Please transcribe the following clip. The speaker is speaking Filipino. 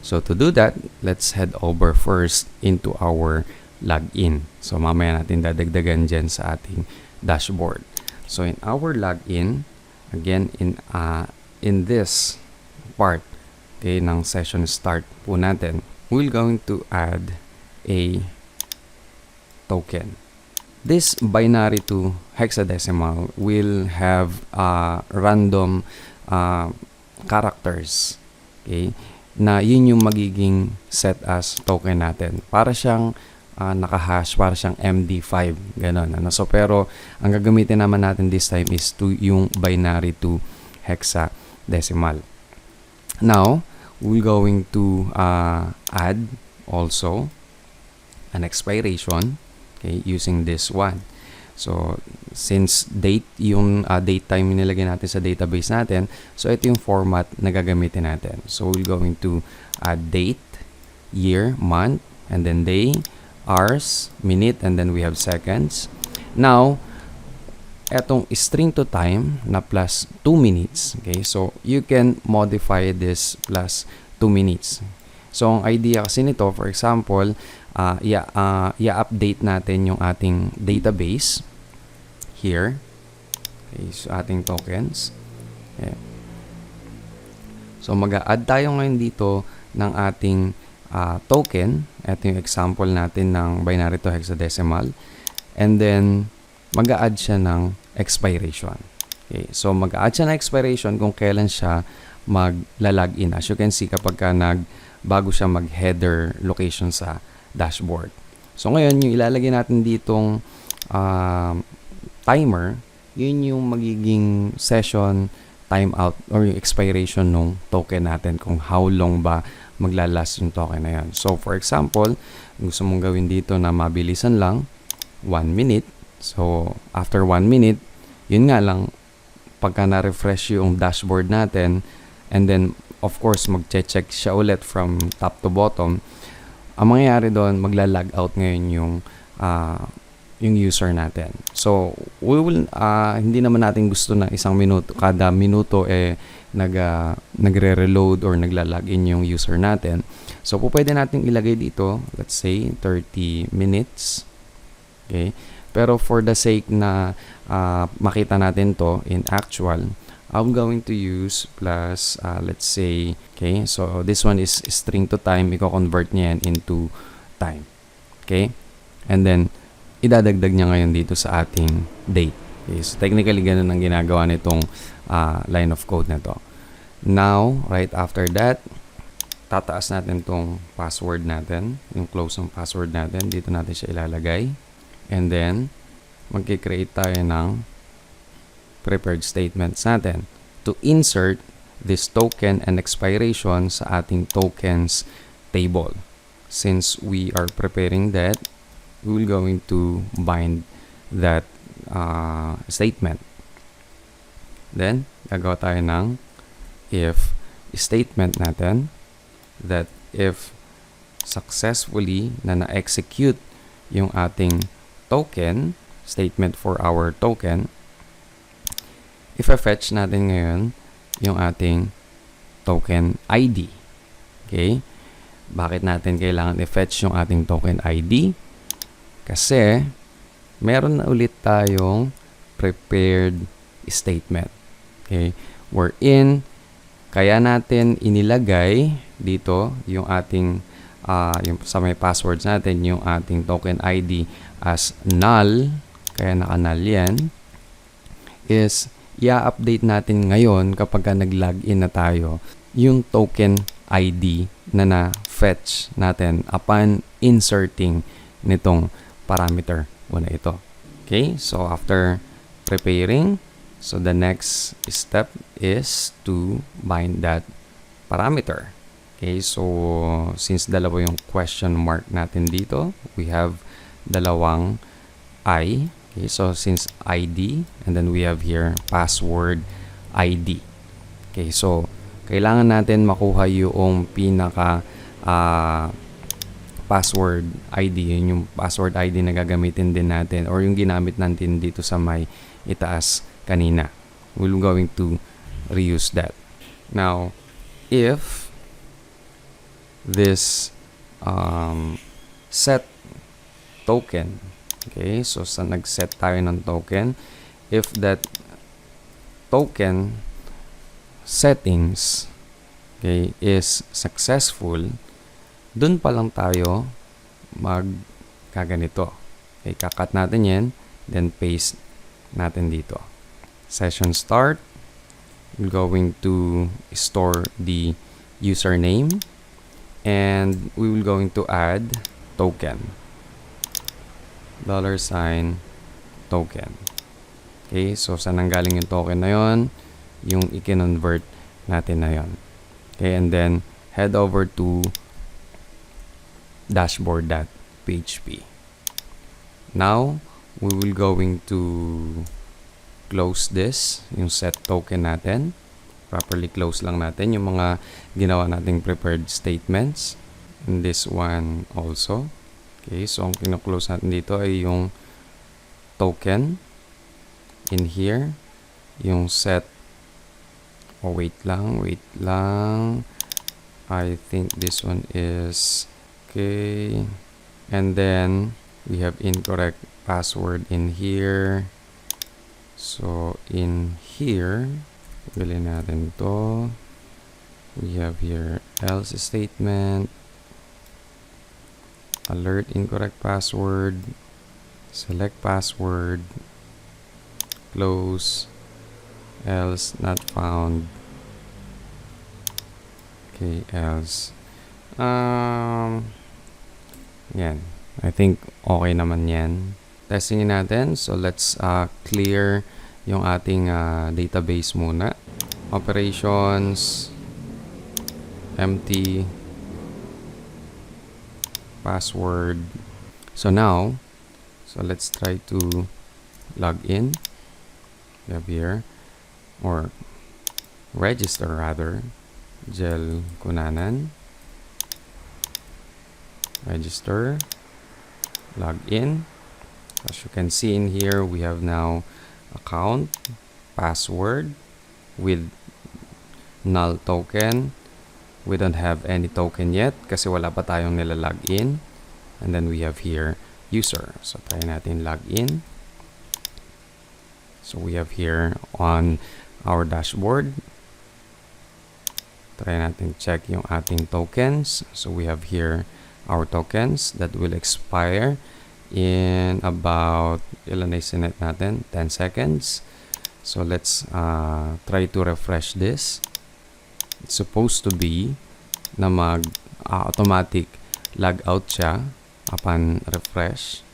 So to do that, let's head over first into our login. So mamaya natin dadagdagan dyan sa ating dashboard. So in our login, again, in this part, okay, ng session start po natin, we're going to add a token. This binary to hexadecimal will have random characters, okay, na yun yung magiging set as token natin. Para siyang naka-hash, para siyang MD5, ganon. Ano? So, pero, ang gagamitin naman natin this time is yung binary to hexadecimal. Now, we're going to add also an expiration, okay, using this one. So, since date, yung date time nilagay natin sa database natin, so ito yung format na gagamitin natin. So, we're going to add date, year, month, and then day, hours, minute, and then we have seconds. Now, etong string to time na plus 2 minutes, okay, so you can modify this plus 2 minutes. So, ang idea kasi nito, for example, i-update natin yung ating database here, okay, so ating tokens. Okay. So, mag-a-add tayo ngayon dito ng ating token. Ito yung example natin ng binary to hexadecimal. And then, mag-a-add siya ng expiration. Okay. So, mag-a-add siya ng expiration kung kailan siya magla-login. As you can see, kapag ka bago siya mag-header location sa dashboard. So, ngayon, yung ilalagay natin ditong timer, yun yung magiging session timeout or yung expiration ng token natin, kung how long ba maglalast yung token na yan. So, for example, gusto mong gawin dito na mabilisan lang, 1 minute. So, after 1 minute, yun nga lang, pagka na-refresh yung dashboard natin, and then, of course, mag-check siya ulit from top to bottom, ang mangyayari doon, magla-log out ngayon yung user natin. So, we will, hindi naman natin gusto na isang minuto, kada minuto nagre-reload or nagla-login yung user natin. So, pwede natin ilagay dito, let's say, 30 minutes. Okay? Pero for the sake na makita natin to in actual, I'm going to use plus, let's say, okay, so this one is string to time, i-convert niya yan into time. Okay? And then, idadagdag niya ngayon dito sa ating date. Okay? So, technically, ganun ang ginagawa nitong line of code na to. Now, right after that, tataas natin tong password natin, yung close ng password natin, dito natin siya ilalagay. And then, magkikreate tayo ng prepared statements natin to insert this token and expiration sa ating tokens table. Since we are preparing that, we're going to bind that statement. Then, gagawa tayo ng if statement natin that if successfully na-execute yung ating token, statement for our token, i-fetch natin ngayon yung ating token ID. Okay? Bakit natin kailangan i-fetch yung ating token ID? Kasi, meron na ulit tayong prepared statement. Okay? Wherein, kaya natin inilagay dito yung ating, yung sa may passwords natin, yung ating token ID as null, kaya naka-null yan, is i-update natin ngayon kapag nag-login na tayo yung token ID na na-fetch natin upon inserting nitong parameter na ito. Okay, so after preparing, so the next step is to bind that parameter. Okay, so since dalawa yung question mark natin dito, we have dalawang I. Okay, so since ID, and then we have here password ID. Okay, so kailangan natin makuha yung pinaka password ID. Yun yung password ID na gagamitin din natin or yung ginamit natin dito sa may itaas kanina. We're going to reuse that. Now, if this set token. Okay, so sa nag-set tayo ng token, if that token settings, okay, is successful, dun pa lang tayo magkaganito. Okay, kakat natin yan, then paste natin dito. Session start, we're going to store the username, and we will going to add token. $sign token. Okay, so saan nanggaling yung token na yon? Yung i-convert natin na yon. Okay, and then head over to dashboard.php. Now, we will going to close this, yung set token natin. Properly close lang natin yung mga ginawa nating prepared statements. And this one also. Okay, so ang kino-close natin dito ay yung token in here, yung set. Oh, wait lang. I think this one is okay. And then we have incorrect password in here. So in here, bilhin natin to. We have here else statement, alert incorrect password, select password, close, else not found. Okay, else. Yan. I think okay naman yan. Testingin natin. So, let's clear yung ating database muna. Operations, empty, password. So, now, let's try to log in. We have here, or register rather, Jel Kunanan. Register, log in. As you can see in here, we have now account, password with null token. We don't have any token yet kasi wala pa tayong nilalog in. And then we have here user. So try natin log in. So we have here on our dashboard. Try natin check yung ating tokens. So we have here our tokens that will expire in about, ilan na sinet natin? 10 seconds. So let's try to refresh this. It's supposed to be na mag automatic log out siya upon refresh.